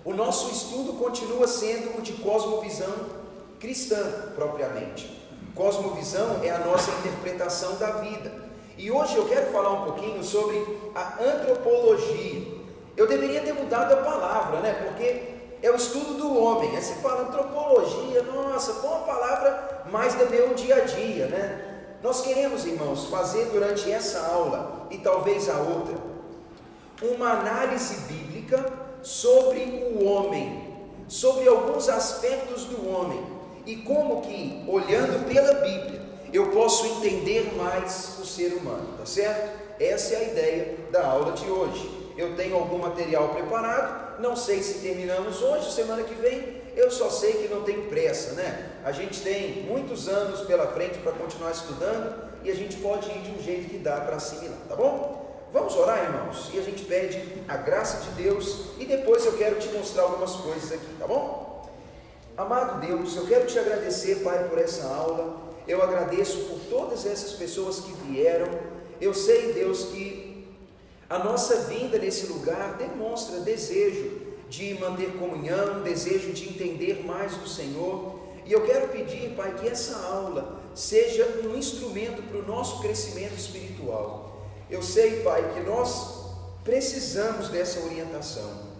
O nosso estudo continua sendo o de cosmovisão cristã, propriamente. Cosmovisão é a nossa interpretação da vida. E hoje eu quero falar um pouquinho sobre a antropologia. Eu deveria ter mudado a palavra, né? Porque é o estudo do homem. Aí você fala antropologia, nossa, põe uma palavra mais do meu dia a dia, né? Nós queremos, irmãos, fazer durante essa aula e talvez a outra, uma análise bíblica sobre o homem, sobre alguns aspectos do homem e como que, olhando pela Bíblia, eu posso entender mais o ser humano, tá certo? Essa é a ideia da aula de hoje. Eu tenho algum material preparado, não sei se terminamos hoje, semana que vem, eu só sei que não tem pressa, né? A gente tem muitos anos pela frente para continuar estudando e a gente pode ir de um jeito que dá para assimilar, tá bom? Vamos orar, irmãos, e a gente pede a graça de Deus e depois eu quero te mostrar algumas coisas aqui, tá bom? Amado Deus, eu quero te agradecer, Pai, por essa aula. Eu agradeço por todas essas pessoas que vieram. Eu sei, Deus, que a nossa vinda nesse lugar demonstra desejo de manter comunhão, desejo de entender mais do Senhor. E eu quero pedir, Pai, que essa aula seja um instrumento para o nosso crescimento espiritual. Eu sei, Pai, que nós precisamos dessa orientação.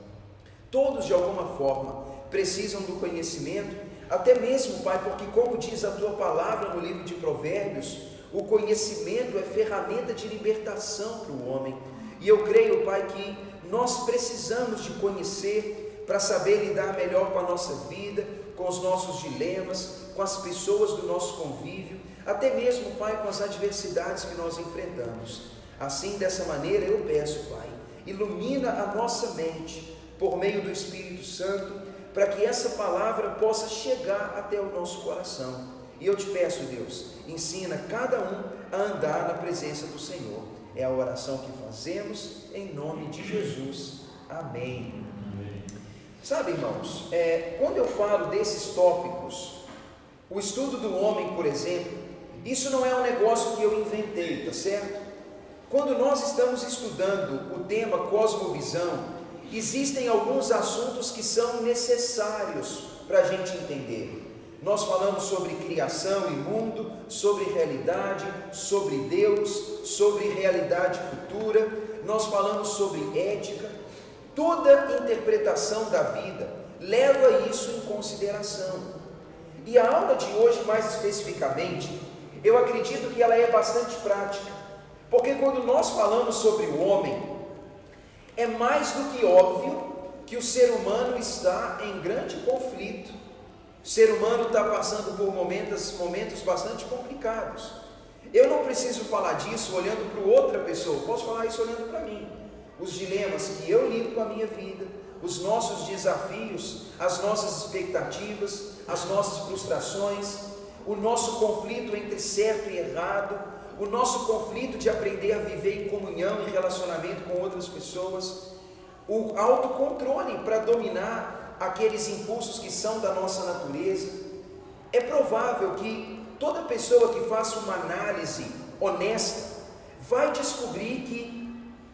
Todos, de alguma forma, precisam do conhecimento, até mesmo, Pai, porque como diz a Tua palavra no livro de Provérbios, o conhecimento é ferramenta de libertação para o homem. E eu creio, Pai, que nós precisamos de conhecer para saber lidar melhor com a nossa vida, com os nossos dilemas, com as pessoas do nosso convívio, até mesmo, Pai, com as adversidades que nós enfrentamos. Assim, dessa maneira, eu peço, Pai, ilumina a nossa mente por meio do Espírito Santo, para que essa palavra possa chegar até o nosso coração. E eu te peço, Deus, ensina cada um a andar na presença do Senhor. É a oração que fazemos em nome de Jesus. Amém. Sabe, irmãos, quando eu falo desses tópicos, o estudo do homem, por exemplo, isso não é um negócio que eu inventei, tá certo? Quando nós estamos estudando o tema cosmovisão, existem alguns assuntos que são necessários para a gente entender. Nós falamos sobre criação e mundo, sobre realidade, sobre Deus, sobre realidade futura, nós falamos sobre ética. Toda interpretação da vida leva isso em consideração. E a aula de hoje, mais especificamente, eu acredito que ela é bastante prática, porque quando nós falamos sobre o homem, é mais do que óbvio que o ser humano está em grande conflito. O ser humano está passando por momentos bastante complicados. Eu não preciso falar disso olhando para outra pessoa, posso falar isso olhando para mim. Os dilemas que eu lido com a minha vida, os nossos desafios, as nossas expectativas, as nossas frustrações, o nosso conflito entre certo e errado, o nosso conflito de aprender a viver em comunhão e relacionamento com outras pessoas, o autocontrole para dominar aqueles impulsos que são da nossa natureza. É provável que toda pessoa que faça uma análise honesta vai descobrir que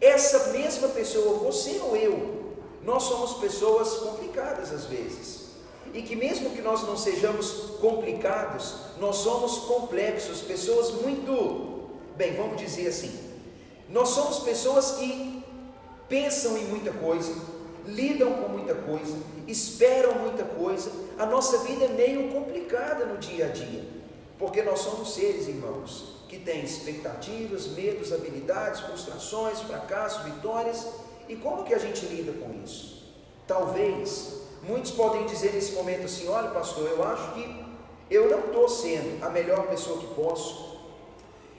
essa mesma pessoa, você ou eu, nós somos pessoas complicadas às vezes. E que mesmo que nós não sejamos complicados, nós somos complexos, pessoas muito, bem, vamos dizer assim, nós somos pessoas que pensam em muita coisa, lidam com muita coisa, esperam muita coisa. A nossa vida é meio complicada no dia a dia, porque nós somos seres, irmãos, que têm expectativas, medos, habilidades, frustrações, fracassos, vitórias. E como que a gente lida com isso? Talvez muitos podem dizer nesse momento assim: olha, pastor, eu acho que eu não estou sendo a melhor pessoa que posso,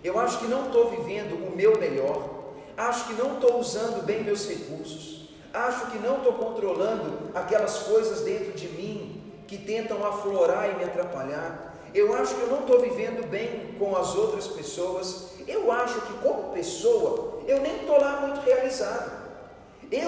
eu acho que não estou vivendo o meu melhor, acho que não estou usando bem meus recursos, acho que não estou controlando aquelas coisas dentro de mim que tentam aflorar e me atrapalhar, eu acho que eu não estou vivendo bem com as outras pessoas, eu acho que como pessoa eu nem estou lá muito realizado.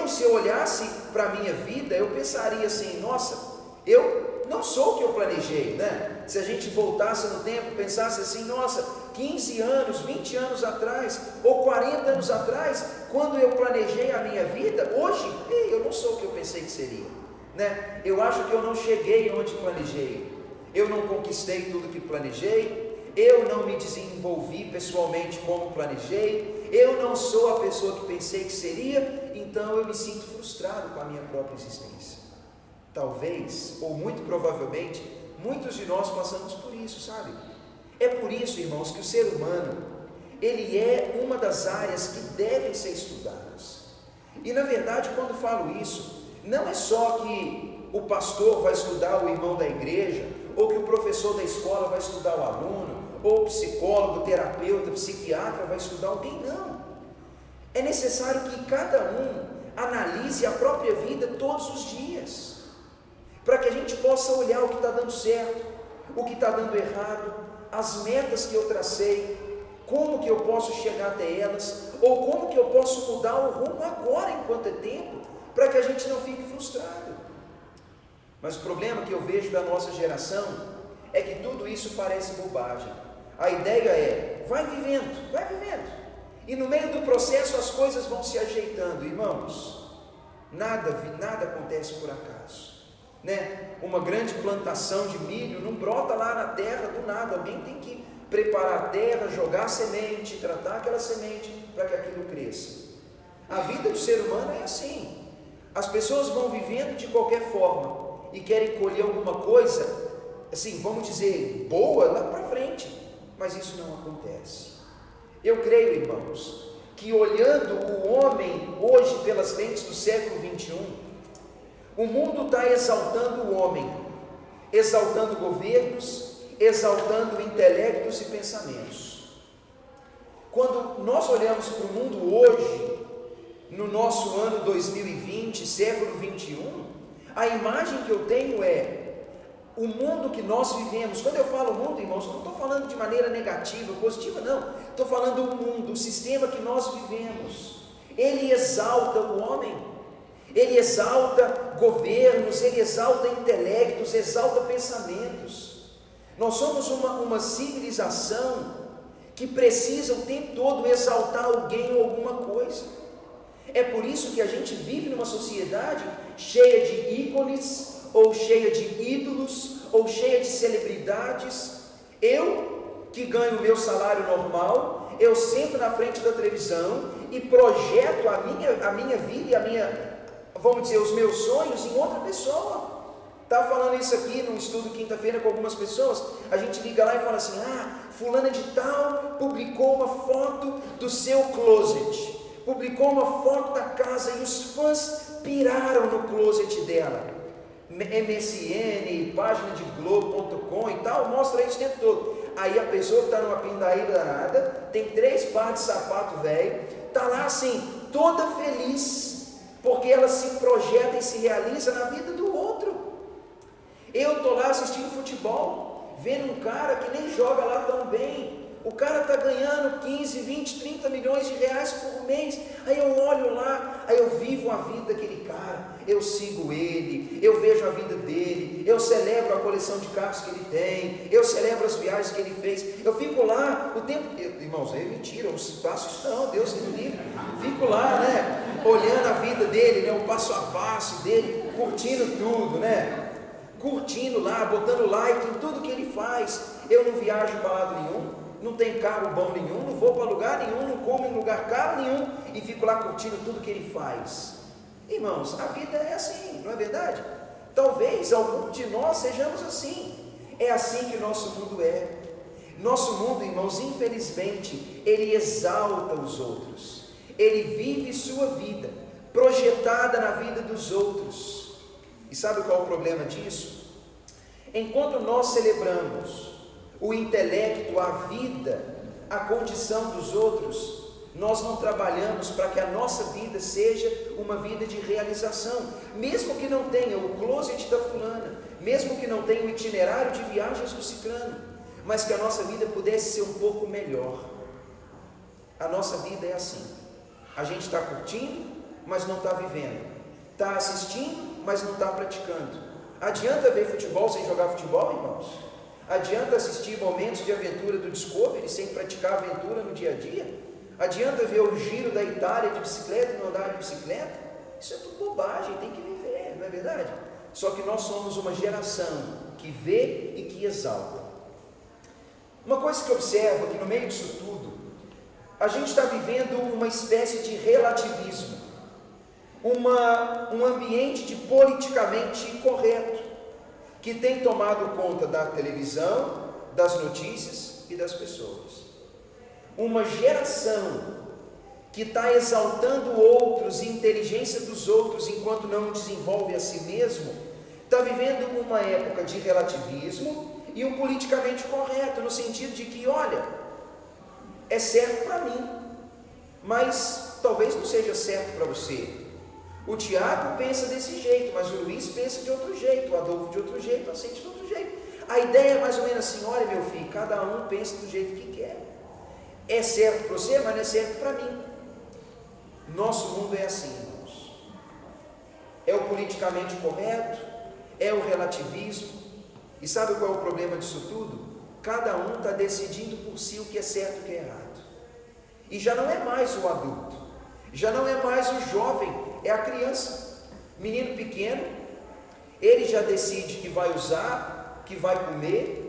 Se eu olhasse para a minha vida, eu pensaria assim: nossa, eu não sou o que eu planejei, né? Se a gente voltasse no tempo, pensasse assim: nossa, 15 anos, 20 anos atrás, ou 40 anos atrás, quando eu planejei a minha vida, hoje, eu não sou o que eu pensei que seria. né? Eu acho que eu não cheguei onde planejei, eu não conquistei tudo que planejei, eu não me desenvolvi pessoalmente como planejei, eu não sou a pessoa que pensei que seria, então eu me sinto frustrado com a minha própria existência. Talvez, ou muito provavelmente, muitos de nós passamos por isso, sabe? É por isso, irmãos, que o ser humano, ele é uma das áreas que devem ser estudadas. E na verdade, quando falo isso, não é só que o pastor vai estudar o irmão da igreja, ou que o professor da escola vai estudar o aluno, ou o psicólogo, terapeuta, psiquiatra vai estudar alguém, não. É necessário que cada um analise a própria vida todos os dias, para que a gente possa olhar o que está dando certo, o que está dando errado, as metas que eu tracei, como que eu posso chegar até elas, ou como que eu posso mudar o rumo agora, enquanto é tempo, para que a gente não fique frustrado. Mas o problema que eu vejo da nossa geração é que tudo isso parece bobagem. A ideia é, vai vivendo, e no meio do processo as coisas vão se ajeitando. Irmãos, nada acontece por acaso, né? Uma grande plantação de milho não brota lá na terra do nada, alguém tem que preparar a terra, jogar a semente, tratar aquela semente para que aquilo cresça. A vida do ser humano é assim, as pessoas vão vivendo de qualquer forma e querem colher alguma coisa, assim, vamos dizer, boa lá para frente, mas isso não acontece. Eu creio, irmãos, que olhando o homem hoje pelas lentes do século 21, o mundo está exaltando o homem, exaltando governos, exaltando intelectos e pensamentos. Quando nós olhamos para o mundo hoje, no nosso ano 2020, século 21, a imagem que eu tenho é o mundo que nós vivemos. Quando eu falo mundo, irmãos, não estou falando de maneira negativa, positiva, não. Estou falando do mundo, o sistema que nós vivemos. Ele exalta o homem, ele exalta governos, ele exalta intelectos, exalta pensamentos. Nós somos uma civilização que precisa o tempo todo exaltar alguém ou alguma coisa. É por isso que a gente vive numa sociedade cheia de ícones, ou cheia de ídolos, ou cheia de celebridades. Eu, que ganho o meu salário normal, eu sento na frente da televisão e projeto a minha vida e vamos dizer, os meus sonhos em outra pessoa. Estava falando isso aqui num estudo quinta-feira com algumas pessoas. A gente liga lá e fala assim, fulana de tal publicou uma foto do seu closet, publicou uma foto da casa e os fãs piraram no closet dela. MSN, página de Globo.com e tal, mostra isso o tempo todo. Aí a pessoa que está numa pindaíba danada, tem 3 pares de sapato velho, está lá assim, toda feliz, porque ela se projeta e se realiza na vida do outro. Eu estou lá assistindo futebol, vendo um cara que nem joga lá tão bem, o cara está ganhando 15, 20, 30 milhões de reais por mês. Aí eu olho lá, aí eu vivo a vida daquele cara, eu sigo ele, eu vejo a vida dele, eu celebro a coleção de carros que ele tem, eu celebro as viagens que ele fez, eu fico lá o tempo, irmãos, é mentira, eu não faço isso não, Deus que me livre, fico lá, né, olhando a vida dele, né, o passo a passo dele, curtindo tudo, né, curtindo lá, botando like em tudo que ele faz. Eu não viajo para lado nenhum, não tenho carro bom nenhum, não vou para lugar nenhum, não como em lugar caro nenhum, e fico lá curtindo tudo que ele faz. Irmãos, a vida é assim, não é verdade? Talvez algum de nós sejamos assim. É assim que o nosso mundo é. Nosso mundo, irmãos, infelizmente, ele exalta os outros, ele vive sua vida projetada na vida dos outros. E sabe qual é o problema disso? Enquanto nós celebramos o intelecto, a vida, a condição dos outros, nós não trabalhamos para que a nossa vida seja uma vida de realização, mesmo que não tenha o closet da fulana, mesmo que não tenha o itinerário de viagens do ciclano, mas que a nossa vida pudesse ser um pouco melhor. A nossa vida é assim, a gente está curtindo, mas não está vivendo, está assistindo, mas não está praticando. Adianta ver futebol sem jogar futebol, irmãos? Adianta assistir momentos de aventura do Discovery sem praticar aventura no dia a dia? Adianta ver o giro da Itália de bicicleta e não andar de bicicleta? Isso é tudo bobagem, tem que viver, não é verdade? Só que nós somos uma geração que vê e que exalta. Uma coisa que eu observo que no meio disso tudo, a gente está vivendo uma espécie de relativismo, um ambiente de politicamente correto, que tem tomado conta da televisão, das notícias e das pessoas. Uma geração que está exaltando outros e inteligência dos outros enquanto não desenvolve a si mesmo, está vivendo uma época de relativismo e um politicamente correto, no sentido de que, olha, é certo para mim, mas talvez não seja certo para você. O Tiago pensa desse jeito, mas o Luiz pensa de outro jeito, o Adolfo de outro jeito, a Cintia de outro jeito. A ideia é mais ou menos assim: olha, meu filho, cada um pensa do jeito que quer. É certo para você, mas não é certo para mim. Nosso mundo é assim, irmãos. É o politicamente correto, é o relativismo. E sabe qual é o problema disso tudo? Cada um está decidindo por si o que é certo e o que é errado. E já não é mais o adulto, já não é mais o jovem, é a criança. Menino pequeno, ele já decide que vai usar, que vai comer.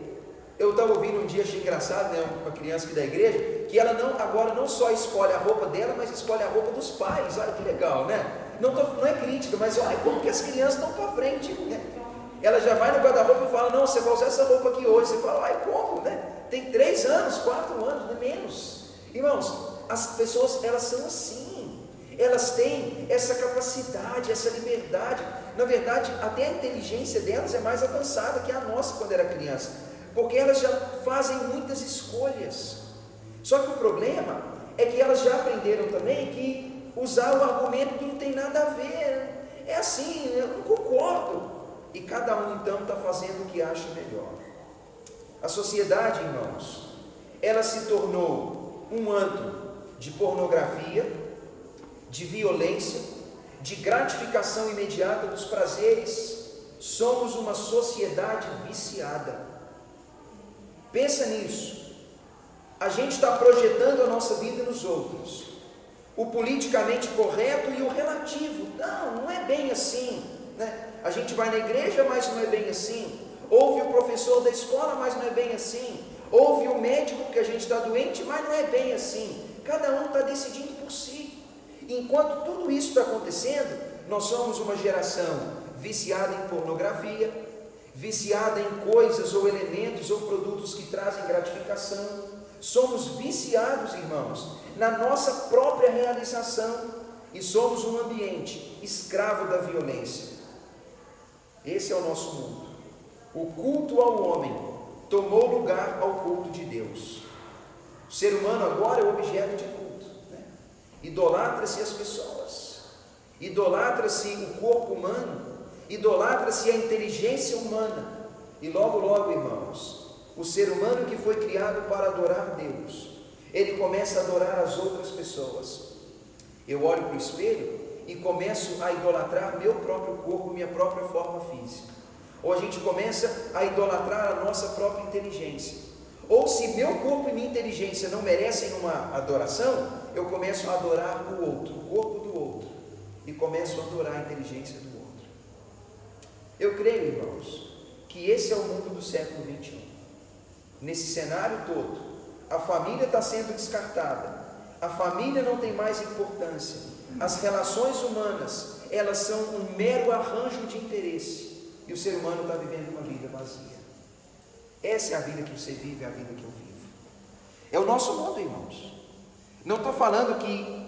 Eu estava ouvindo um dia, achei engraçado, né, uma criança aqui da igreja, que ela agora não só escolhe a roupa dela, mas escolhe a roupa dos pais. Olha que legal, né? Não é crítica, mas olha como que as crianças estão para frente, né? Ela já vai no guarda-roupa e fala: não, você vai usar essa roupa aqui hoje. Você fala: ai, como, né? Tem 3 anos, 4 anos, não é menos. Irmãos, as pessoas, elas são assim. Elas têm essa capacidade, essa liberdade. Na verdade, até a inteligência delas é mais avançada que a nossa quando era criança, porque elas já fazem muitas escolhas. Só que o problema é que elas já aprenderam também que usar o argumento que não tem nada a ver. É assim, eu não concordo. E cada um então está fazendo o que acha melhor. A sociedade, irmãos, ela se tornou um antro de pornografia, de violência, de gratificação imediata dos prazeres. Somos uma sociedade viciada. Pensa nisso. A gente está projetando a nossa vida nos outros. O politicamente correto e o relativo. Não é bem assim, né? A gente vai na igreja, mas não é bem assim. Ouve o professor da escola, mas não é bem assim. Ouve o médico porque a gente está doente, mas não é bem assim. Cada um está decidindo por si. Enquanto tudo isso está acontecendo, nós somos uma geração viciada em pornografia, viciada em coisas ou elementos ou produtos que trazem gratificação. Somos viciados, irmãos, na nossa própria realização, e somos um ambiente escravo da violência. Esse é o nosso mundo. O culto ao homem tomou lugar ao culto de Deus. O ser humano agora é objeto de culto, né? Idolatra-se as pessoas, idolatra-se o corpo humano, idolatra-se a inteligência humana. E logo, irmãos, o ser humano que foi criado para adorar Deus, ele começa a adorar as outras pessoas. Eu olho para o espelho e começo a idolatrar meu próprio corpo, minha própria forma física. Ou a gente começa a idolatrar a nossa própria inteligência. Ou se meu corpo e minha inteligência não merecem uma adoração, eu começo a adorar o outro, o corpo do outro, e começo a adorar a inteligência do outro. Eu creio, irmãos, que esse é o mundo do século XXI. Nesse cenário todo, a família está sendo descartada, a família não tem mais importância, as relações humanas, elas são um mero arranjo de interesse, e o ser humano está vivendo uma vida vazia. Essa é a vida que você vive, é a vida que eu vivo. É o nosso mundo, irmãos. Não estou falando que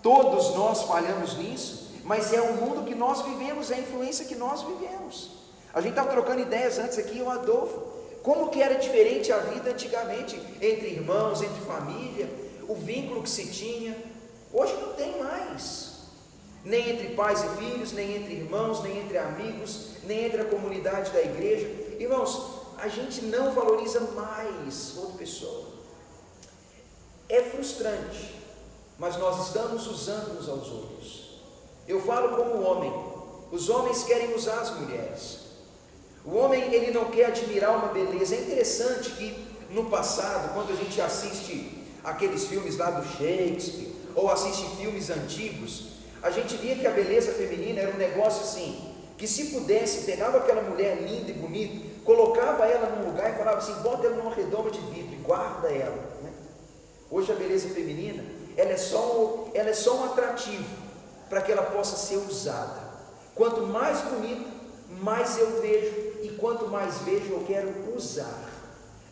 todos nós falhamos nisso, mas é o mundo que nós vivemos, é a influência que nós vivemos. A gente estava trocando ideias antes aqui, o Adolfo, como que era diferente a vida antigamente, entre irmãos, entre família, o vínculo que se tinha. Hoje não tem mais, nem entre pais e filhos, nem entre irmãos, nem entre amigos, nem entre a comunidade da igreja. Irmãos, a gente não valoriza mais outra pessoa. É frustrante, mas nós estamos usando uns aos outros. Eu falo como homem, os homens querem usar as mulheres. O homem, ele não quer admirar uma beleza. É interessante que no passado, quando a gente assiste aqueles filmes lá do Shakespeare, ou assiste filmes antigos, a gente via que a beleza feminina era um negócio assim, que se pudesse, pegava aquela mulher linda e bonita, colocava ela num lugar e falava assim, bota ela numa redoma de vidro e guarda ela, né? Hoje a beleza feminina, ela é só um atrativo para que ela possa ser usada. Quanto mais bonita, mais eu vejo, e quanto mais vejo, eu quero usar.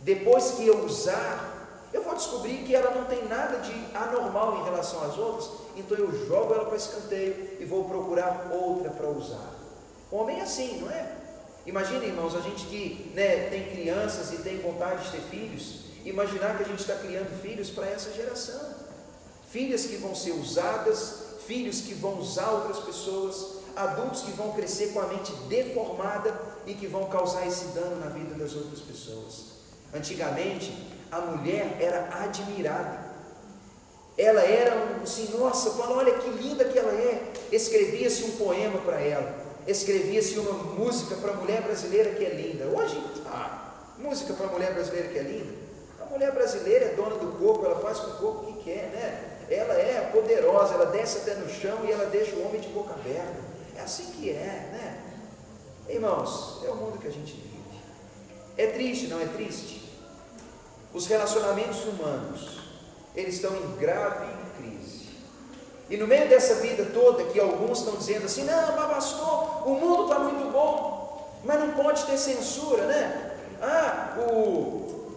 Depois que eu usar, eu vou descobrir que ela não tem nada de anormal em relação às outras, então eu jogo ela para escanteio e vou procurar outra para usar. Homem é assim, não é? Imagina, irmãos, a gente que tem crianças e tem vontade de ter filhos, imaginar que a gente está criando filhos para essa geração, filhas que vão ser usadas, filhos que vão usar outras pessoas, adultos que vão crescer com a mente deformada e que vão causar esse dano na vida das outras pessoas. Antigamente, a mulher era admirada, ela era assim, nossa, olha que linda que ela é. Escrevia-se um poema para ela, escrevia-se uma música para a mulher brasileira que é linda. Hoje, música para a mulher brasileira que é linda. A mulher brasileira é dona do corpo, ela faz com o corpo o que quer, né? Ela é poderosa, ela desce até no chão e ela deixa o homem de boca aberta. É assim que é, né? Irmãos, é o mundo que a gente vive. É triste, não é triste? Os relacionamentos humanos, eles estão em grave crise. E no meio dessa vida toda, que alguns estão dizendo assim, não, mas pastor, o mundo está muito bom, mas não pode ter censura, né?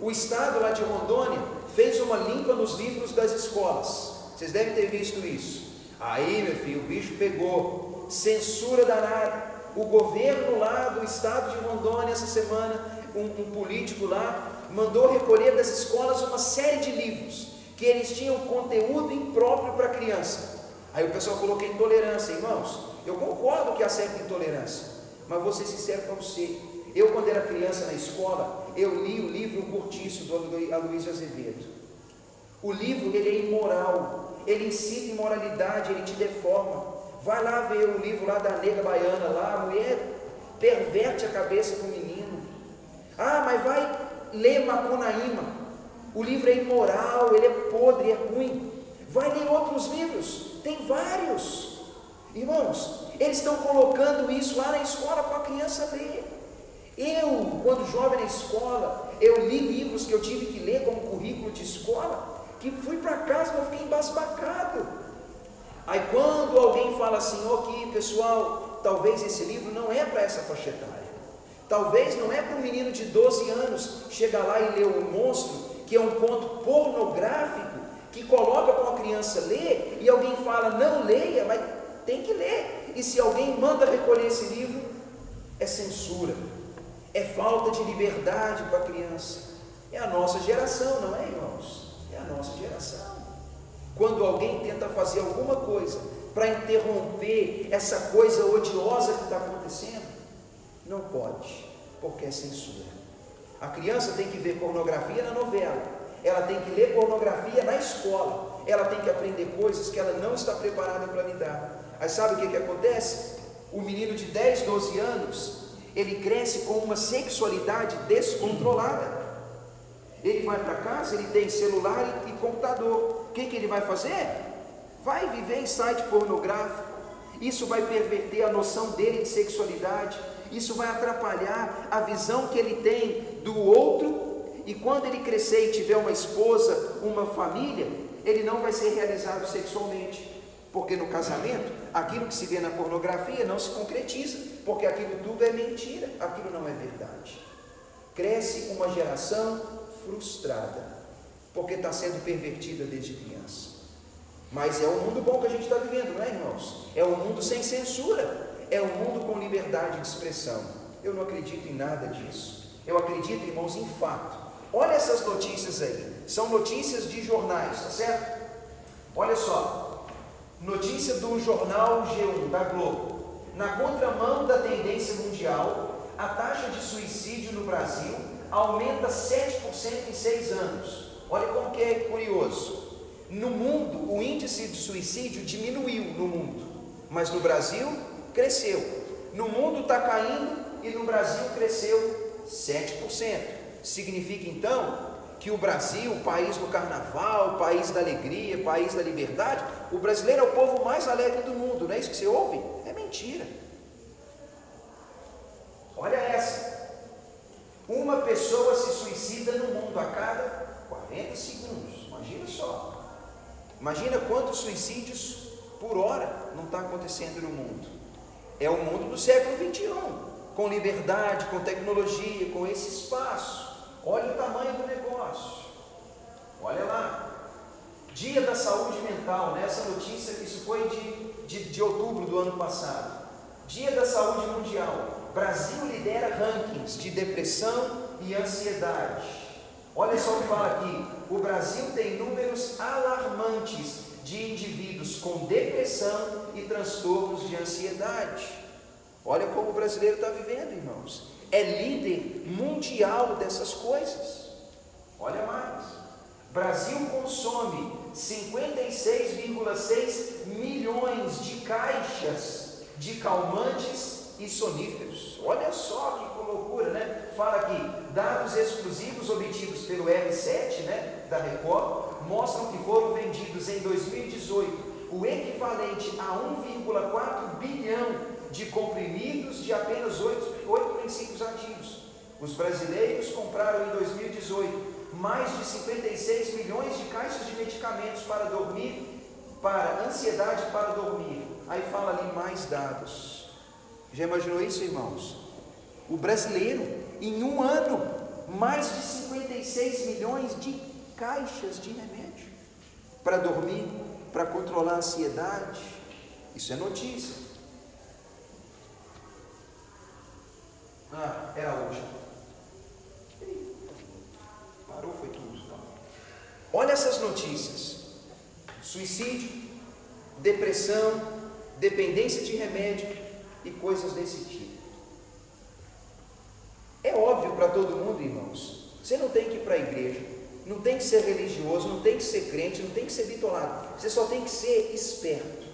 O estado lá de Rondônia fez uma limpa nos livros das escolas. Vocês devem ter visto isso. Aí, meu filho, o bicho pegou, censura danada. O governo lá do estado de Rondônia, essa semana, um político lá, mandou recolher das escolas uma série de livros, que eles tinham conteúdo impróprio para criança. Aí o pessoal colocou intolerância. Irmãos, eu concordo que há certa intolerância, mas vou ser sincero para você, eu quando era criança na escola, eu li o livro O Cortiço, do Aloysio Azevedo. O livro, ele é imoral, ele incita imoralidade, ele te deforma. Vai lá ver o livro lá da nega baiana, lá, a mulher perverte a cabeça do menino. Mas vai ler Macunaíma, o livro é imoral, ele é podre, é ruim. Vai ler outros livros, tem vários. Irmãos, eles estão colocando isso lá na escola para a criança ler. Eu, quando jovem na escola, eu li livros que eu tive que ler como currículo de escola, que fui para casa e eu fiquei embasbacado. Aí quando alguém fala assim, ok, pessoal, talvez esse livro não é para essa faixa etária. Talvez não é para um menino de 12 anos chegar lá e ler O Monstro, que é um conto pornográfico, que coloca para uma criança ler, e alguém fala, não leia, mas tem que ler. E se alguém manda recolher esse livro, é censura, é falta de liberdade para a criança. É a nossa geração, não é, irmãos? É a nossa geração. Quando alguém tenta fazer alguma coisa para interromper essa coisa odiosa que está acontecendo, não pode, porque é censura. A criança tem que ver pornografia na novela, ela tem que ler pornografia na escola, ela tem que aprender coisas que ela não está preparada para lidar. Aí sabe o que acontece? O menino de 10, 12 anos, ele cresce com uma sexualidade descontrolada. Ele vai para casa, ele tem celular e computador. O que ele vai fazer? Vai viver em site pornográfico. Isso vai perverter a noção dele de sexualidade. Isso vai atrapalhar a visão que ele tem do outro. E quando ele crescer e tiver uma esposa, uma família, ele não vai ser realizado sexualmente. Porque no casamento, aquilo que se vê na pornografia não se concretiza, porque aquilo tudo é mentira, aquilo não é verdade. Cresce uma geração frustrada, porque está sendo pervertida desde criança. Mas é um mundo bom que a gente está vivendo, não é, irmãos? É um mundo sem censura, é um mundo com liberdade de expressão. Eu não acredito em nada disso. Eu acredito, irmãos, em fato. Olha essas notícias aí, são notícias de jornais, tá certo? Olha só, notícia do jornal G1, da Globo. Na contramão da tendência mundial, a taxa de suicídio no Brasil aumenta 7% em 6 anos. Olha como que é curioso. No mundo, o índice de suicídio diminuiu no mundo, mas no Brasil cresceu. No mundo está caindo e no Brasil cresceu 7%. Significa então que o Brasil, o país do carnaval, o país da alegria, o país da liberdade, o brasileiro é o povo mais alegre do mundo, não é isso que você ouve? É mentira. pessoa se suicida no mundo a cada 40 segundos. Imagina só. Imagina quantos suicídios por hora não está acontecendo no mundo. É o mundo do século 21, com liberdade, com tecnologia, com esse espaço. Olha o tamanho do negócio. Olha lá. Dia da Saúde Mental, né? Essa notícia, isso foi de outubro do ano passado. Dia da Saúde Mundial. Brasil lidera rankings de depressão e ansiedade. Olha só o que fala aqui. O Brasil tem números alarmantes de indivíduos com depressão e transtornos de ansiedade. Olha como o brasileiro está vivendo, irmãos. É líder mundial dessas coisas. Olha mais. Brasil consome 56,6 milhões de caixas de calmantes e soníferos. Olha só que loucura, né? Fala aqui, dados exclusivos obtidos pelo R7, né, da Record, mostram que foram vendidos em 2018 o equivalente a 1,4 bilhão de comprimidos de apenas 8 princípios ativos. Os brasileiros compraram em 2018 mais de 56 milhões de caixas de medicamentos para dormir, para ansiedade para dormir. Aí fala ali mais dados. Já imaginou isso, irmãos? O brasileiro, em um ano, mais de 56 milhões de caixas de remédio para dormir, para controlar a ansiedade. Isso é notícia. Era hoje. Parou, foi tudo. Olha essas notícias: suicídio, depressão, dependência de remédio e coisas desse tipo. É óbvio para todo mundo, irmãos, você não tem que ir para a igreja, não tem que ser religioso, não tem que ser crente, não tem que ser bitolado, você só tem que ser esperto,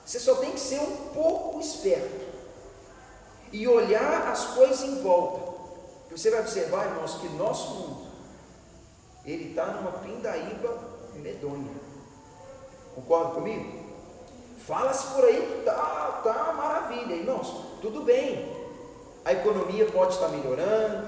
você só tem que ser um pouco esperto e olhar as coisas em volta. Você vai observar, irmãos, que nosso mundo, ele está numa pindaíba medonha. Concorda comigo? Fala-se por aí que tá uma maravilha, irmãos, tudo bem. A economia pode estar melhorando,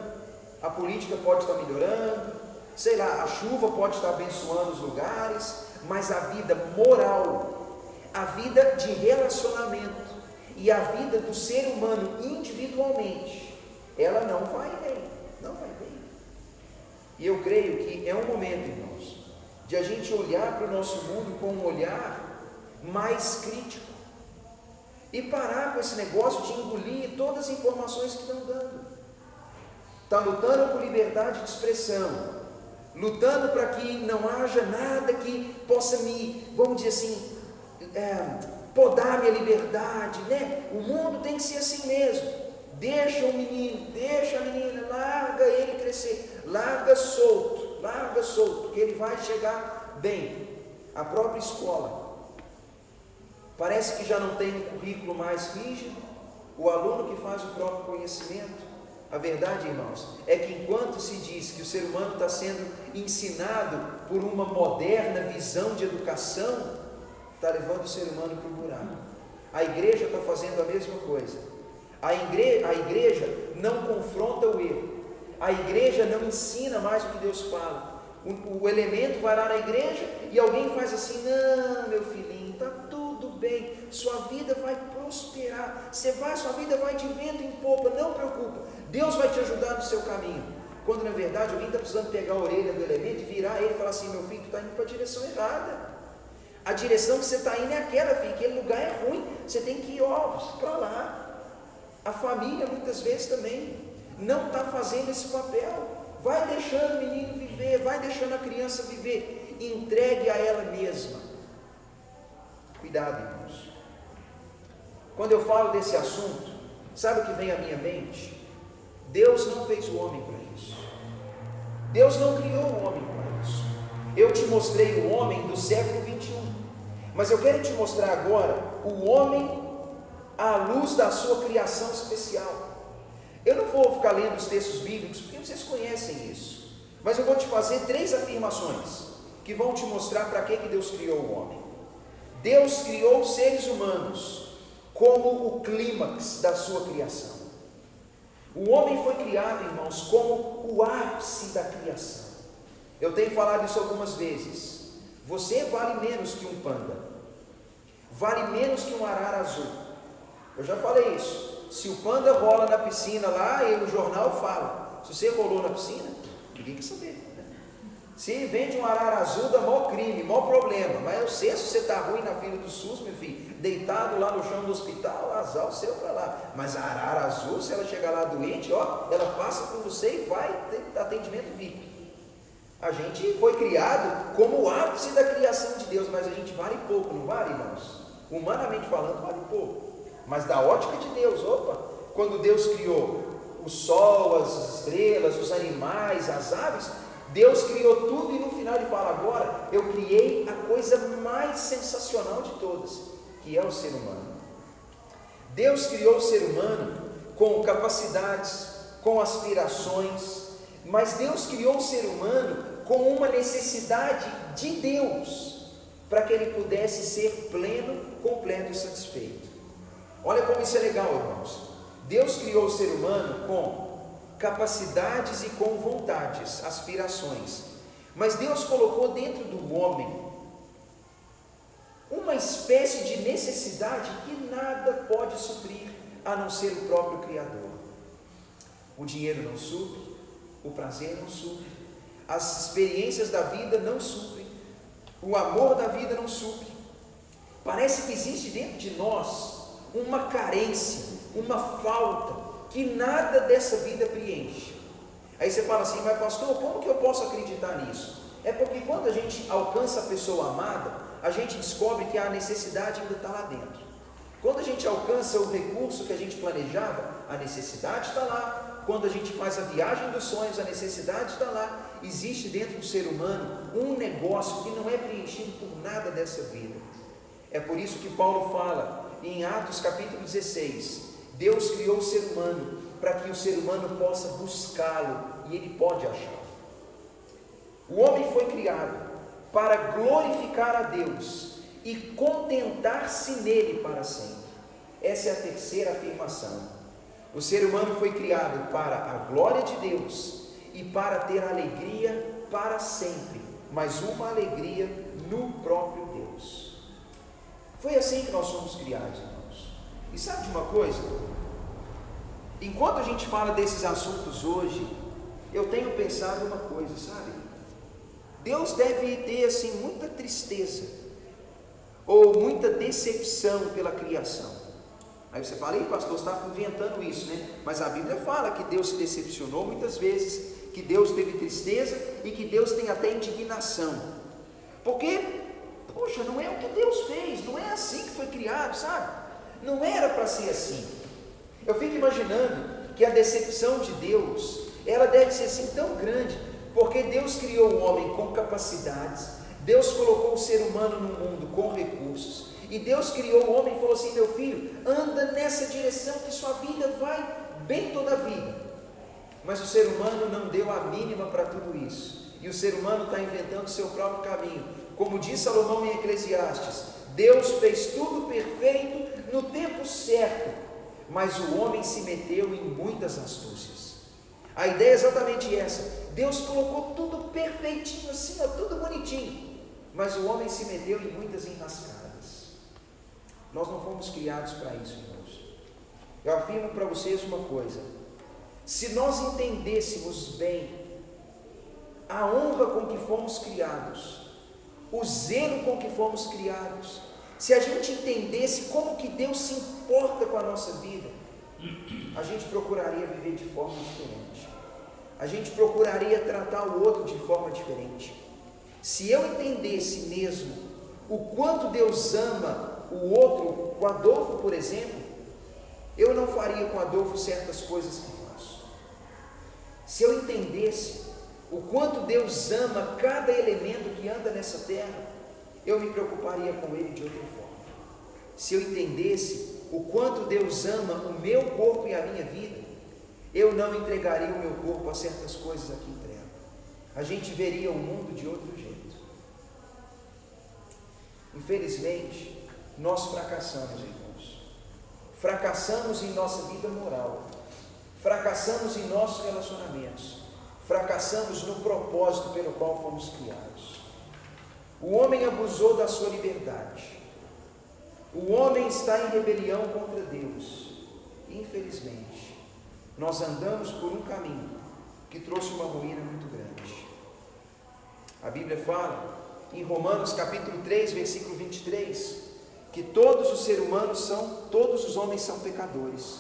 a política pode estar melhorando, sei lá, a chuva pode estar abençoando os lugares, mas a vida moral, a vida de relacionamento e a vida do ser humano individualmente, ela não vai bem, não vai bem. E eu creio que é um momento, irmãos, de a gente olhar para o nosso mundo com um olhar mais crítico e parar com esse negócio de engolir todas as informações que estão dando. Está lutando por liberdade de expressão, lutando para que não haja nada que possa vamos dizer assim, podar minha liberdade, né? O mundo tem que ser assim mesmo. Deixa o menino, deixa a menina, larga ele crescer, larga solto, porque ele vai chegar bem. A própria escola parece que já não tem um currículo mais rígido, o aluno que faz o próprio conhecimento. A verdade, irmãos, é que enquanto se diz que o ser humano está sendo ensinado por uma moderna visão de educação, está levando o ser humano para o buraco. A igreja está fazendo a mesma coisa. A igreja não confronta o erro, a igreja não ensina mais o que Deus fala. O elemento vai lá na igreja e alguém faz assim: não, meu filhinho, está tudo bem, sua vida vai prosperar, sua vida vai de vento em popa, não preocupa, Deus vai te ajudar no seu caminho. Quando na verdade alguém está precisando pegar a orelha do elemento e virar ele e falar assim: meu filho, tu está indo para a direção errada, a direção que você está indo é aquela, filho, aquele lugar é ruim, você tem que ir para lá. A família muitas vezes também não está fazendo esse papel, vai deixando o menino viver, vai deixando a criança viver, entregue a ela mesma. Cuidado, irmãos. Quando eu falo desse assunto, sabe o que vem à minha mente? Deus não fez o homem para isso. Deus não criou o homem para isso. Eu te mostrei o homem do século 21, mas eu quero te mostrar agora o homem à luz da sua criação especial. Eu não vou ficar lendo os textos bíblicos, porque vocês conhecem isso, mas eu vou te fazer 3 afirmações que vão te mostrar para que Deus criou o homem. Deus criou os seres humanos como o clímax da sua criação. O homem foi criado, irmãos, como o ápice da criação. Eu tenho falado isso algumas vezes. Você vale menos que um panda, vale menos que um arara azul. Eu já falei isso. Se o panda rola na piscina lá, e o jornal fala. Se você rolou na piscina, ninguém quer saber, né? Se vende um arara azul, dá maior crime, maior problema. Mas eu sei, se você está ruim na fila do SUS, meu filho, deitado lá no chão do hospital, azar o seu para lá. Mas a arara azul, se ela chegar lá doente, ó, ela passa por você e vai ter atendimento VIP. A gente foi criado como o ápice da criação de Deus, mas a gente vale pouco, não vale, irmãos? Humanamente falando, vale pouco. Mas da ótica de Deus, quando Deus criou o sol, as estrelas, os animais, as aves, Deus criou tudo e no final ele fala: agora eu criei a coisa mais sensacional de todas, que é o ser humano. Deus criou o ser humano com capacidades, com aspirações, mas Deus criou o ser humano com uma necessidade de Deus, para que ele pudesse ser pleno, completo e satisfeito. Olha como isso é legal, irmãos. Deus criou o ser humano com capacidades e com vontades, aspirações, mas Deus colocou dentro do homem uma espécie de necessidade que nada pode suprir, a não ser o próprio Criador. O dinheiro não supre, o prazer não supre, as experiências da vida não suprem, o amor da vida não supre. Parece que existe dentro de nós uma carência, uma falta, que nada dessa vida preenche. Aí você fala assim: mas pastor, como que eu posso acreditar nisso? É porque quando a gente alcança a pessoa amada, a gente descobre que a necessidade ainda está lá dentro. Quando a gente alcança o recurso que a gente planejava, a necessidade está lá. Quando a gente faz a viagem dos sonhos, a necessidade está lá. Existe dentro do ser humano um negócio que não é preenchido por nada dessa vida. É por isso que Paulo fala em Atos capítulo 16, Deus criou o ser humano para que o ser humano possa buscá-lo, e ele pode achá-lo. O homem foi criado para glorificar a Deus e contentar-se nele para sempre. Essa é a terceira afirmação. O ser humano foi criado para a glória de Deus e para ter alegria para sempre, mas uma alegria no próprio Deus. Foi assim que nós somos criados, irmãos. E sabe de uma coisa? Enquanto a gente fala desses assuntos hoje, eu tenho pensado uma coisa, sabe? Deus deve ter assim muita tristeza ou muita decepção pela criação. Aí você fala: ei, pastor, você está inventando isso, né? Mas a Bíblia fala que Deus se decepcionou muitas vezes, que Deus teve tristeza e que Deus tem até indignação. Porque, poxa, não é o que Deus fez, não é assim que foi criado, sabe? Não era para ser assim. Eu fico imaginando que a decepção de Deus, ela deve ser assim tão grande, porque Deus criou o homem com capacidades, Deus colocou o ser humano no mundo com recursos, e Deus criou o homem e falou assim: meu filho, anda nessa direção que sua vida vai bem toda a vida. Mas o ser humano não deu a mínima para tudo isso, e o ser humano está inventando o seu próprio caminho. Como diz Salomão em Eclesiastes, Deus fez tudo perfeito no tempo certo, mas o homem se meteu em muitas astúcias. A ideia é exatamente essa: Deus colocou tudo perfeitinho assim, tudo bonitinho, mas o homem se meteu em muitas enrascadas. Nós não fomos criados para isso, irmãos. Eu afirmo para vocês uma coisa: se nós entendêssemos bem a honra com que fomos criados, o zelo com que fomos criados, se a gente entendesse como que Deus se importa com a nossa vida, a gente procuraria viver de forma diferente, a gente procuraria tratar o outro de forma diferente. Se eu entendesse mesmo o quanto Deus ama o outro, o Adolfo, por exemplo, eu não faria com o Adolfo certas coisas que faço. Se eu entendesse o quanto Deus ama cada elemento que anda nessa terra, eu me preocuparia com ele de outra forma. Se eu entendesse o quanto Deus ama o meu corpo e a minha vida, eu não entregaria o meu corpo a certas coisas aqui em terra. A gente veria o mundo de outro jeito. Infelizmente, nós fracassamos, irmãos. Fracassamos em nossa vida moral. Fracassamos fracassamos em nossos relacionamentos, fracassamos no propósito pelo qual fomos criados. O homem abusou da sua liberdade, o homem está em rebelião contra Deus. Infelizmente, nós andamos por um caminho que trouxe uma ruína muito grande. A Bíblia fala em Romanos capítulo 3, versículo 23, que todos os homens são pecadores,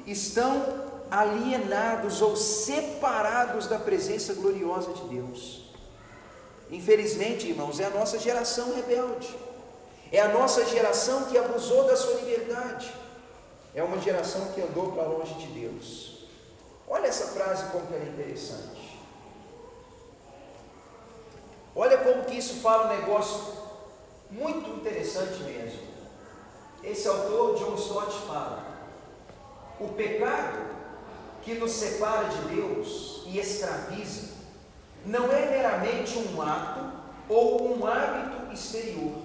estão alienados ou separados da presença gloriosa de Deus. Infelizmente, irmãos, é a nossa geração rebelde, é a nossa geração que abusou da sua liberdade, é uma geração que andou para longe de Deus. Olha essa frase como que ela é interessante. Olha como que isso fala um negócio muito interessante mesmo. Esse autor, John Stott, fala: o pecado que nos separa de Deus e escraviza não é meramente um ato ou um hábito exterior,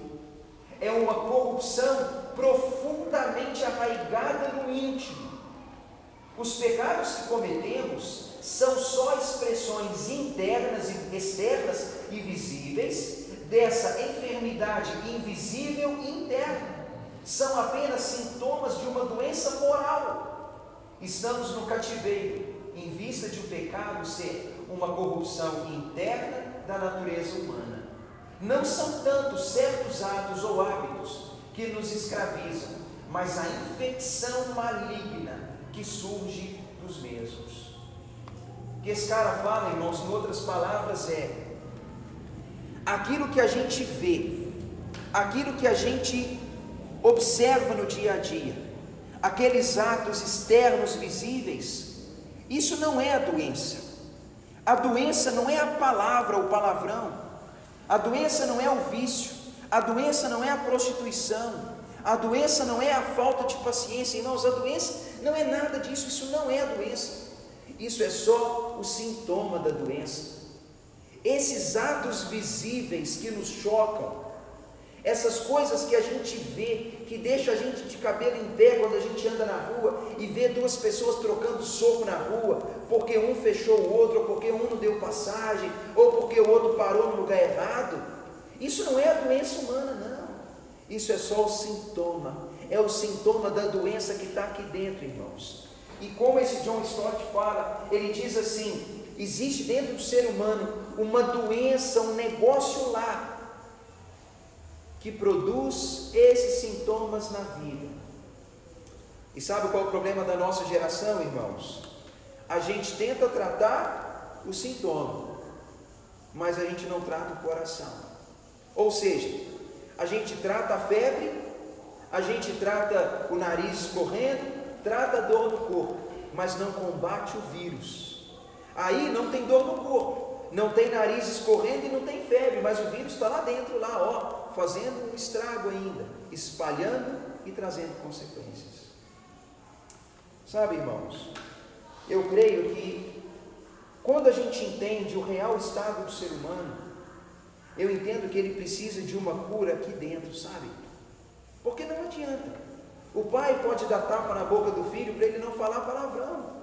é uma corrupção profundamente arraigada no íntimo. Os pecados que cometemos são só expressões internas e externas e visíveis dessa enfermidade invisível e interna. São apenas sintomas de uma doença moral. Estamos no cativeiro, em vista de o pecado ser uma corrupção interna da natureza humana. Não são tanto certos atos ou hábitos que nos escravizam, mas a infecção maligna que surge dos mesmos. O que esse cara fala, irmãos, em outras palavras, é aquilo que a gente vê, aquilo que a gente observa no dia a dia, aqueles atos externos visíveis, isso não é a doença. A doença não é a palavra, o palavrão, a doença não é o vício, a doença não é a prostituição, a doença não é a falta de paciência. Irmãos, a doença não é nada disso, isso não é a doença, isso é só o sintoma da doença. Esses atos visíveis que nos chocam, essas coisas que a gente vê, que deixa a gente de cabelo em pé quando a gente anda na rua e vê duas pessoas trocando soco na rua, porque um fechou o outro, ou porque um não deu passagem, ou porque o outro parou no lugar errado, isso não é a doença humana, não. Isso é só o sintoma, é o sintoma da doença que está aqui dentro, irmãos. E como esse John Stott fala, ele diz assim: existe dentro do ser humano uma doença, um negócio lá, que produz esses sintomas na vida. E sabe qual é o problema da nossa geração, irmãos? A gente tenta tratar o sintoma, mas a gente não trata o coração. Ou seja, a gente trata a febre, a gente trata o nariz escorrendo, trata a dor no corpo, mas não combate o vírus. Aí não tem dor no corpo, não tem nariz escorrendo e não tem febre, mas o vírus está lá dentro, lá, ó, fazendo um estrago ainda, espalhando e trazendo consequências. Sabe, irmãos, eu creio que quando a gente entende o real estado do ser humano, eu entendo que ele precisa de uma cura aqui dentro, sabe? Porque não adianta. O pai pode dar tapa na boca do filho para ele não falar palavrão.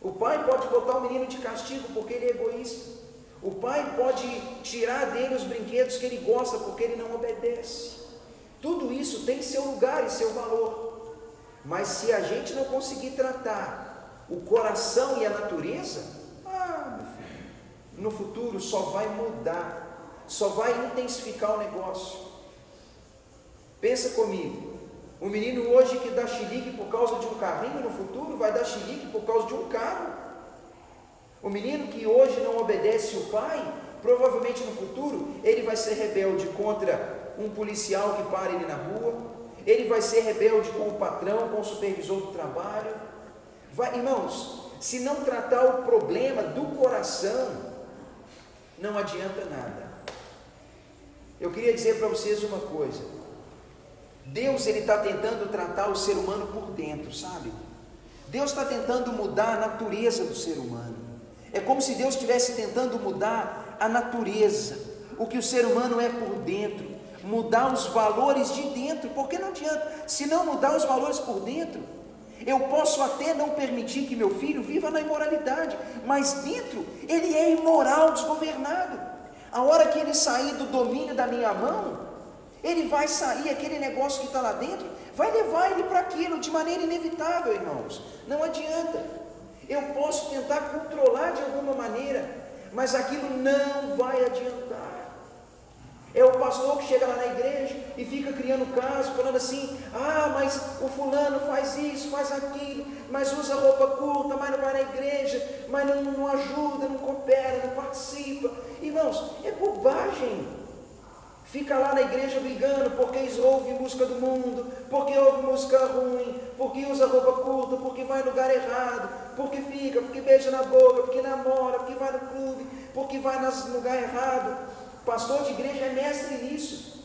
O pai pode botar o menino de castigo porque ele é egoísta. O pai pode tirar dele os brinquedos que ele gosta porque ele não obedece. Tudo isso tem seu lugar e seu valor. Mas se a gente não conseguir tratar o coração e a natureza, meu filho, no futuro só vai mudar, só vai intensificar o negócio. Pensa comigo, o menino hoje que dá chilique por causa de um carrinho, no futuro vai dar chilique por causa de um carro. O menino que hoje não obedece o pai, provavelmente no futuro ele vai ser rebelde contra um policial que para ele na rua, ele vai ser rebelde com o patrão, com o supervisor do trabalho. Irmãos, se não tratar o problema do coração, não adianta nada. Eu queria dizer para vocês uma coisa: Deus, ele está tentando tratar o ser humano por dentro, sabe? Deus está tentando mudar a natureza do ser humano. É como se Deus estivesse tentando mudar a natureza, o que o ser humano é por dentro, mudar os valores de dentro, porque não adianta, se não mudar os valores por dentro, Eu posso até não permitir que meu filho viva na imoralidade, mas dentro ele é imoral, desgovernado. A hora que ele sair do domínio da minha mão, ele vai sair, aquele negócio que está lá dentro, vai levar ele para aquilo de maneira inevitável, irmãos. Não adianta. Eu posso tentar controlar de alguma maneira, mas aquilo não vai adiantar. É o pastor que chega lá na igreja e fica criando caso, falando assim: ah, mas o fulano faz isso, faz aquilo, mas usa roupa curta, mas não vai na igreja, mas não ajuda, não coopera, não participa. Irmãos, é bobagem. Fica lá na igreja brigando porque ouve música do mundo, porque ouve música ruim, porque usa roupa curta, porque vai no lugar errado, porque fica, porque beija na boca, porque namora, porque vai no clube, porque vai no lugar errado. Pastor de igreja é mestre nisso,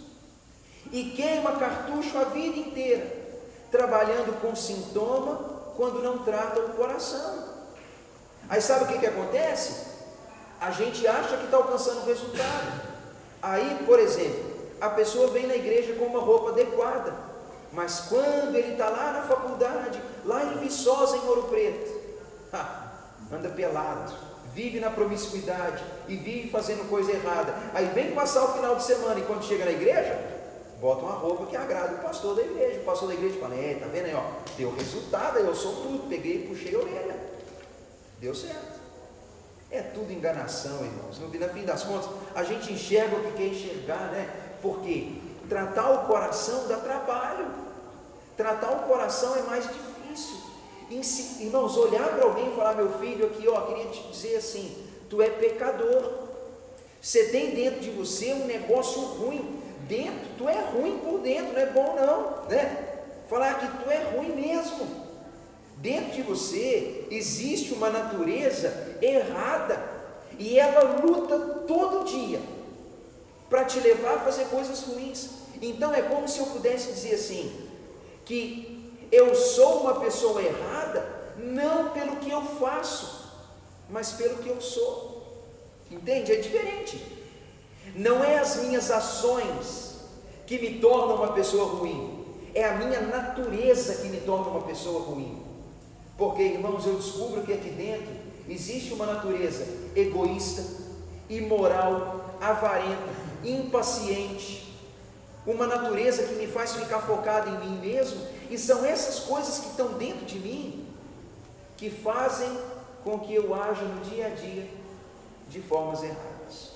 e queima cartucho a vida inteira, trabalhando com sintoma, quando não trata o coração. Aí sabe o que acontece? A gente acha que está alcançando resultado. Aí, por exemplo, a pessoa vem na igreja com uma roupa adequada, mas quando ele está lá na faculdade, lá em Viçosa, em Ouro Preto, anda pelado, vive na promiscuidade e vive fazendo coisa errada. Aí vem passar o final de semana e quando chega na igreja, bota uma roupa que agrada o pastor da igreja. O pastor da igreja fala: tá vendo aí, ó, deu resultado, eu sou tudo, peguei e puxei a orelha, deu certo. É tudo enganação, irmãos. No fim das contas, a gente enxerga o que quer enxergar, né? Porque tratar o coração dá trabalho, tratar o coração é mais difícil. Irmãos, olhar para alguém e falar: meu filho, aqui, ó, queria te dizer assim, tu é pecador, você tem dentro de você um negócio ruim, dentro, tu é ruim por dentro, não é bom não, né? Falar que tu é ruim mesmo. Dentro de você existe uma natureza errada, e ela luta todo dia para te levar a fazer coisas ruins. Então é como se eu pudesse dizer assim, que eu sou uma pessoa errada, não pelo que eu faço, mas pelo que eu sou. Entende? É diferente. Não é as minhas ações que me tornam uma pessoa ruim, é a minha natureza que me torna uma pessoa ruim. Porque, irmãos, eu descubro que aqui dentro existe uma natureza egoísta, imoral, avarenta, impaciente, uma natureza que me faz ficar focado em mim mesmo, e são essas coisas que estão dentro de mim que fazem com que eu aja no dia a dia de formas erradas.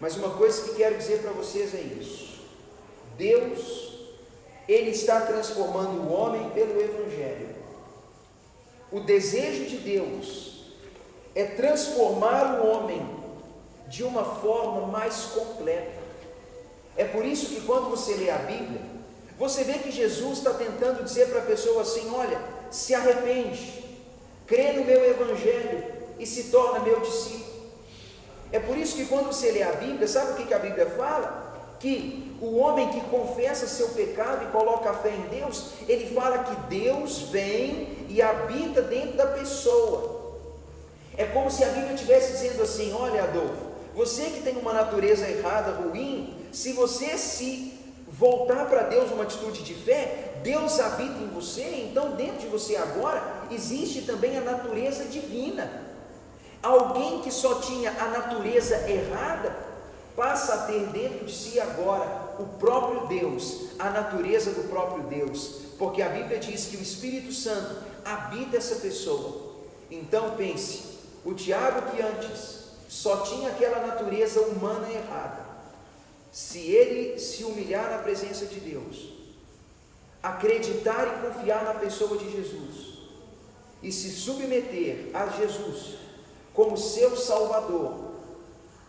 Mas uma coisa que quero dizer para vocês é isso: Deus, Ele está transformando o homem pelo Evangelho. O desejo de Deus é transformar o homem de uma forma mais completa. É por isso que quando você lê a Bíblia, você vê que Jesus está tentando dizer para a pessoa assim: olha, se arrepende, crê no meu Evangelho e se torna meu discípulo. É por isso que quando você lê a Bíblia, sabe o que a Bíblia fala? Que o homem que confessa seu pecado e coloca a fé em Deus, ele fala que Deus vem e habita dentro da pessoa. É como se a Bíblia estivesse dizendo assim: olha, Adolfo, você que tem uma natureza errada, ruim, se você se voltar para Deus numa atitude de fé, Deus habita em você, então dentro de você agora existe também a natureza divina. Alguém que só tinha a natureza errada, passa a ter dentro de si agora o próprio Deus, a natureza do próprio Deus, porque a Bíblia diz que o Espírito Santo habita essa pessoa. Então pense, o Tiago que antes só tinha aquela natureza humana errada, se ele se humilhar na presença de Deus, acreditar e confiar na pessoa de Jesus, e se submeter a Jesus como seu Salvador,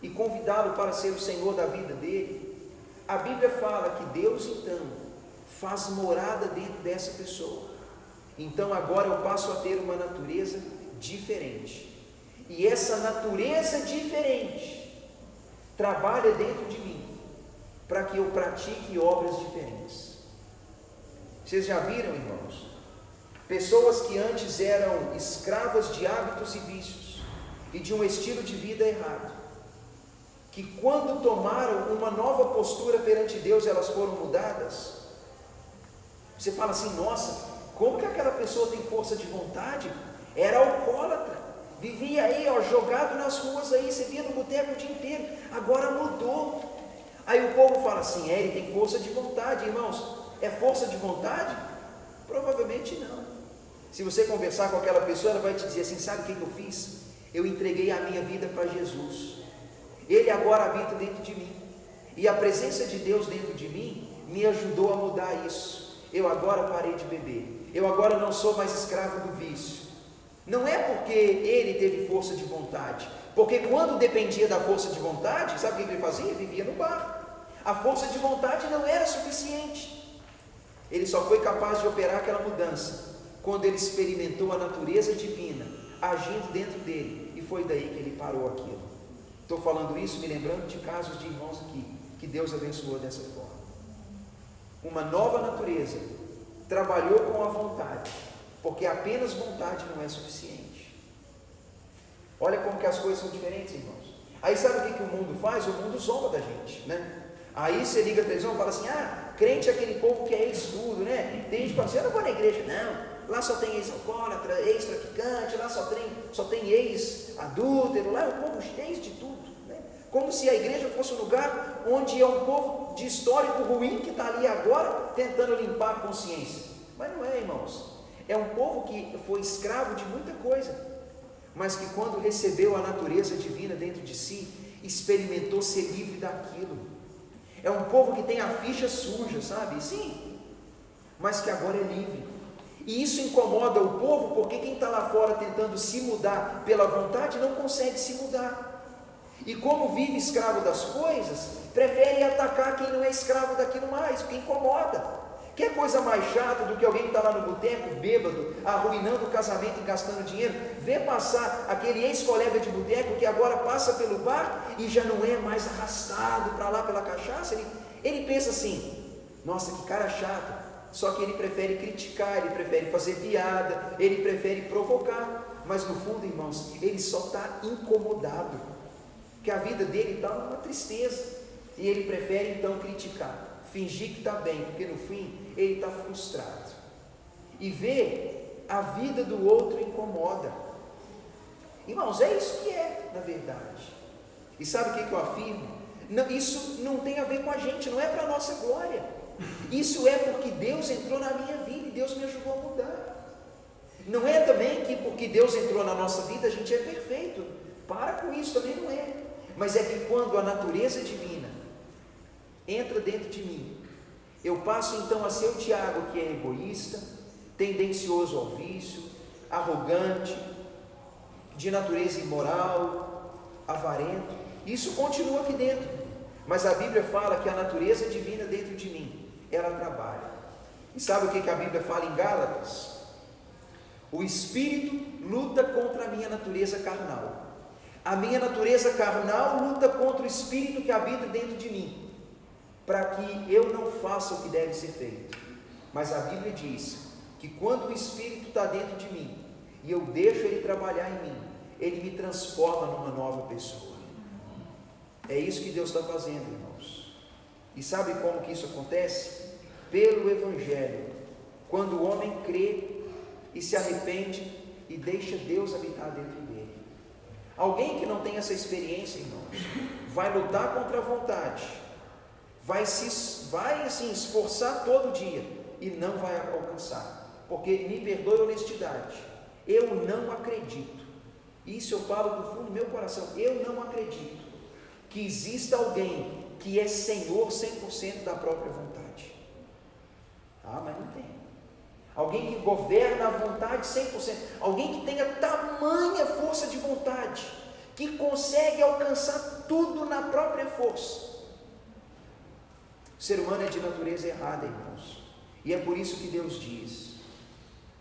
e convidá-lo para ser o Senhor da vida dele, a Bíblia fala que Deus então faz morada dentro dessa pessoa. Então agora eu passo a ter uma natureza diferente, e essa natureza diferente trabalha dentro de mim para que eu pratique obras diferentes. Vocês já viram, irmãos, pessoas que antes eram escravas de hábitos e vícios e de um estilo de vida errado, que quando tomaram uma nova postura perante Deus, elas foram mudadas. Você fala assim: nossa, como que aquela pessoa tem força de vontade? Era alcoólatra, vivia aí, jogado nas ruas aí, você via no boteco o dia inteiro, agora mudou. Aí o povo fala assim, ele tem força de vontade, irmãos, é força de vontade? Provavelmente não. Se você conversar com aquela pessoa, ela vai te dizer assim, sabe o que eu fiz? Eu entreguei a minha vida para Jesus, Ele agora habita dentro de mim, e a presença de Deus dentro de mim me ajudou a mudar isso. Eu agora parei de beber, eu agora não sou mais escravo do vício. Não é porque ele teve força de vontade, porque quando dependia da força de vontade, sabe o que ele fazia? Ele vivia no bar. A força de vontade não era suficiente. Ele só foi capaz de operar aquela mudança quando ele experimentou a natureza divina agindo dentro dele, e foi daí que ele parou aquilo. Estou falando isso me lembrando de casos de irmãos aqui, que Deus abençoou dessa forma. Uma nova natureza trabalhou com a vontade, porque apenas vontade não é suficiente. Olha como que as coisas são diferentes, irmãos. Aí sabe o que o mundo faz? O mundo zomba da gente, né? Aí você liga a televisão e fala assim, crente é aquele povo que é ex-tudo, né? Tem gente que fala assim, eu não vou na igreja, não, lá só tem ex-alcoólatra, ex-traficante, lá só tem ex-adúltero, lá é um povo ex de tudo, né? Como se a igreja fosse um lugar onde é um povo de histórico ruim que está ali agora tentando limpar a consciência. Mas não é, irmãos. É um povo que foi escravo de muita coisa, mas que quando recebeu a natureza divina dentro de si, experimentou ser livre daquilo. É um povo que tem a ficha suja, sabe? Sim, mas que agora é livre. E isso incomoda o povo, porque quem está lá fora tentando se mudar pela vontade, não consegue se mudar. E como vive escravo das coisas, prefere atacar quem não é escravo daquilo mais, porque incomoda. Quer coisa mais chata do que alguém que está lá no boteco, bêbado, arruinando o casamento e gastando dinheiro, vê passar aquele ex-colega de boteco que agora passa pelo bar e já não é mais arrastado para lá pela cachaça. Ele pensa assim, nossa, que cara chato. Só que ele prefere criticar, ele prefere fazer piada, ele prefere provocar. Mas no fundo, irmãos, ele só está incomodado, que a vida dele está numa tristeza. E ele prefere então criticar, fingir que está bem, porque no fim ele está frustrado. E ver a vida do outro incomoda. Irmãos, é isso que é, na verdade. E sabe o que eu afirmo? Não, isso não tem a ver com a gente, não é para a nossa glória. Isso é porque Deus entrou na minha vida e Deus me ajudou a mudar. Não é também que porque Deus entrou na nossa vida a gente é perfeito. Para com isso, também não é. Mas é que quando a natureza divina entra dentro de mim, eu passo então a ser o Tiago, que é egoísta, tendencioso ao vício, arrogante, de natureza imoral, avarento. Isso continua aqui dentro, mas a Bíblia fala que a natureza divina dentro de mim, ela trabalha. E sabe o que a Bíblia fala em Gálatas? O Espírito luta contra a minha natureza carnal. A minha natureza carnal luta contra o Espírito que habita dentro de mim, para que eu não faça o que deve ser feito. Mas a Bíblia diz que quando o Espírito está dentro de mim, e eu deixo ele trabalhar em mim, ele me transforma numa nova pessoa. É isso que Deus está fazendo, irmãos. E sabe como que isso acontece? Pelo Evangelho. Quando o homem crê e se arrepende e deixa Deus habitar dentro dele. Alguém que não tem essa experiência, irmãos, vai lutar contra a vontade, vai assim esforçar todo dia e não vai alcançar, porque, me perdoe a honestidade, eu não acredito, isso eu falo do fundo do meu coração, eu não acredito que exista alguém que é senhor 100% da própria vontade. Mas não tem. Alguém que governa a vontade 100%, alguém que tenha tamanha força de vontade, que consegue alcançar tudo na própria força. O ser humano é de natureza errada, irmãos, e é por isso que Deus diz,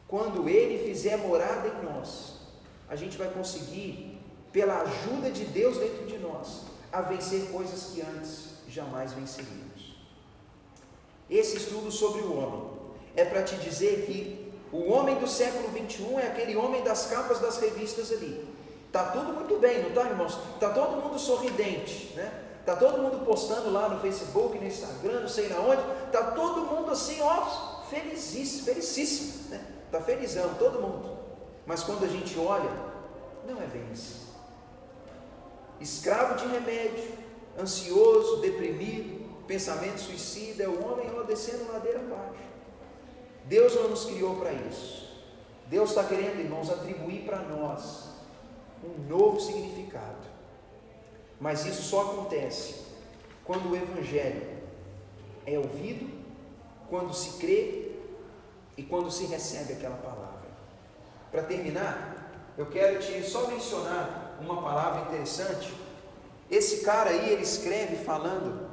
quando Ele fizer morada em nós, a gente vai conseguir, pela ajuda de Deus dentro de nós, a vencer coisas que antes jamais venceríamos. Esse estudo sobre o homem é para te dizer que o homem do século 21 é aquele homem das capas das revistas ali. Está tudo muito bem, não está, irmãos? Está todo mundo sorridente, né? Está todo mundo postando lá no Facebook, no Instagram, não sei na onde. Está todo mundo assim, felicíssimo, né? Está felizão, todo mundo. Mas quando a gente olha, não é bem assim. Escravo de remédio, ansioso, deprimido, pensamento suicida, é o homem descendo ladeira abaixo. Deus não nos criou para isso. Deus está querendo, irmãos, atribuir para nós um novo significado. Mas isso só acontece quando o Evangelho é ouvido, quando se crê e quando se recebe aquela palavra. Para terminar, eu quero só mencionar uma palavra interessante. Esse cara aí, ele escreve falando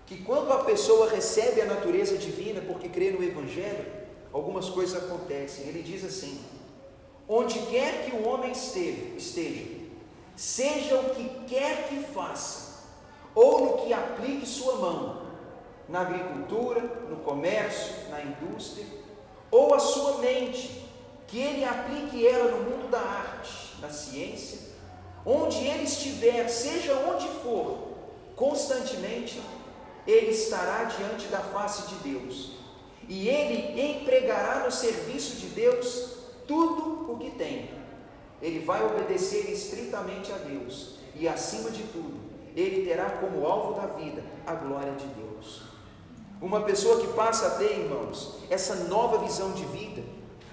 que quando a pessoa recebe a natureza divina porque crê no Evangelho, algumas coisas acontecem. Ele diz assim: onde quer que o homem esteja, seja o que quer que faça, ou no que aplique sua mão, na agricultura, no comércio, na indústria, ou a sua mente, que ele aplique ela no mundo da arte, na ciência, onde ele estiver, seja onde for, constantemente, ele estará diante da face de Deus, e ele empregará no serviço de Deus tudo o que tem. Ele vai obedecer estritamente a Deus, e acima de tudo, ele terá como alvo da vida a glória de Deus. Uma pessoa que passa a ter, irmãos, essa nova visão de vida,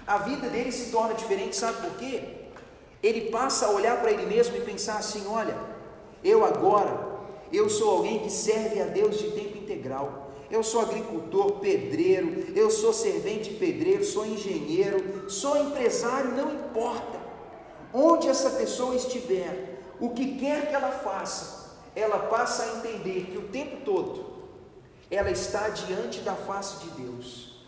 a vida dele se torna diferente, sabe por quê? Ele passa a olhar para ele mesmo e pensar assim: olha, eu sou alguém que serve a Deus de tempo integral. Eu sou agricultor, pedreiro, eu sou servente pedreiro, sou engenheiro, sou empresário, não importa. Onde essa pessoa estiver, o que quer que ela faça, ela passa a entender que o tempo todo ela está diante da face de Deus,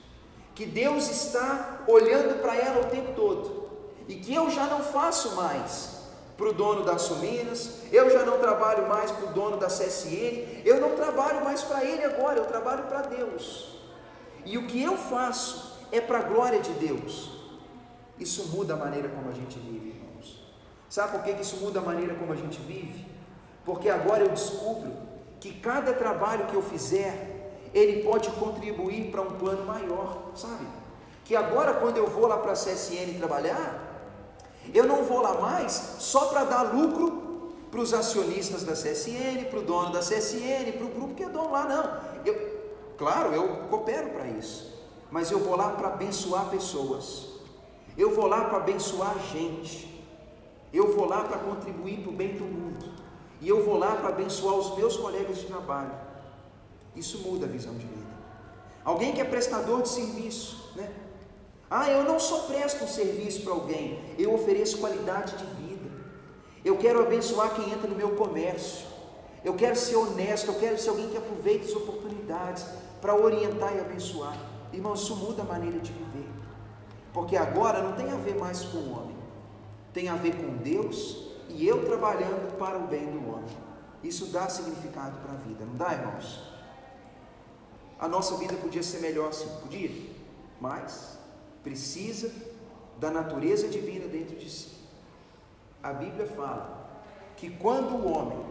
que Deus está olhando para ela o tempo todo, e que eu já não faço mais para o dono da Suminas, eu já não trabalho mais para o dono da CSN, eu não trabalho mais para ele agora, eu trabalho para Deus, e o que eu faço é para a glória de Deus. Isso muda a maneira como a gente vive, irmãos. Sabe por que isso muda a maneira como a gente vive? Porque agora eu descubro que cada trabalho que eu fizer, ele pode contribuir para um plano maior, sabe? Que agora, quando eu vou lá para a CSN trabalhar, eu não vou lá mais só para dar lucro para os acionistas da CSN, para o dono da CSN, para o grupo que é dono lá, não. Claro, eu coopero para isso, mas eu vou lá para abençoar pessoas, eu vou lá para abençoar gente, eu vou lá para contribuir para o bem do mundo, e eu vou lá para abençoar os meus colegas de trabalho. Isso muda a visão de vida. Alguém que é prestador de serviço, né? Eu não só presto um serviço para alguém, eu ofereço qualidade de vida. Eu quero abençoar quem entra no meu comércio. Eu quero ser honesto, eu quero ser alguém que aproveita as oportunidades para orientar e abençoar. Irmão, isso muda a maneira de viver. Porque agora não tem a ver mais com o homem, tem a ver com Deus e eu trabalhando para o bem do homem. Isso dá significado para a vida, não dá, irmãos? A nossa vida podia ser melhor assim, podia, mas precisa da natureza divina dentro de si. A Bíblia fala que quando o homem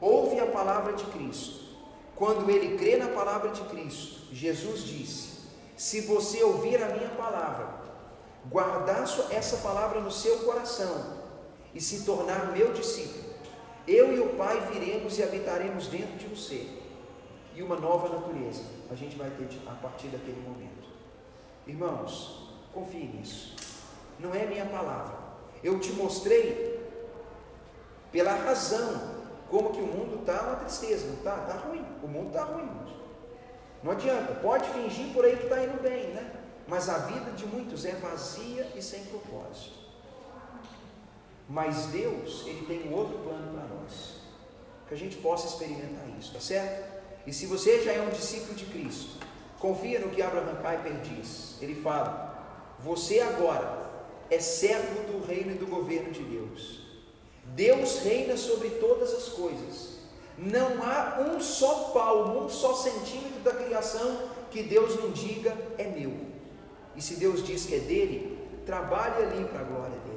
ouve a palavra de Cristo, quando ele crê na palavra de Cristo, Jesus disse: se você ouvir a minha palavra, guardar essa palavra no seu coração e se tornar meu discípulo, eu e o Pai viremos e habitaremos dentro de você, e uma nova natureza a gente vai ter a partir daquele momento. Irmãos, confie nisso. Não é minha palavra. Eu te mostrei pela razão como que o mundo está uma tristeza, não está? Está ruim. O mundo está ruim, irmãos. Não adianta. Pode fingir por aí que está indo bem, né? Mas a vida de muitos é vazia e sem propósito. Mas Deus, Ele tem um outro plano para nós, que a gente possa experimentar isso, tá certo? E se você já é um discípulo de Cristo, confia no que Abraham Kuyper diz. Ele fala: você agora é servo do reino e do governo de Deus. Deus reina sobre todas as coisas. Não há um só palmo, um só centímetro da criação que Deus não diga é meu. E se Deus diz que é dele, trabalhe ali para a glória dele.